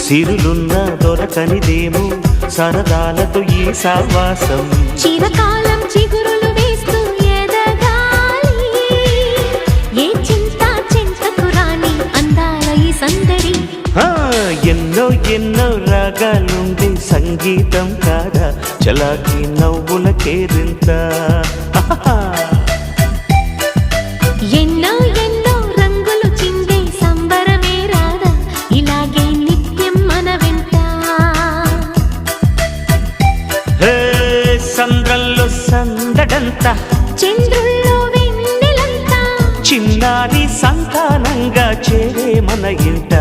సిరులున్న దొరకనిదేమో సరదాలతో ఈ సావాసం చిరకాలం చిగురులు వేస్తూ ఎదగాలి ఏ చింత చింతకు రాని అందాల ఈ సందడి ఎన్నో ఎన్నో రాగాలుండే సంగీతం కాదా చలాకి నవ్వుల కేరింత ఎన్నో ఎన్నో రంగులు చిందే సంబరమే రాదా ఇలాగే నిత్యం మన వెంట సంద్రంలో సందడంతా చంద్రుల్లో వెన్నెలంతా చిన్నారి సంతానంగా చేరే మన ఇంట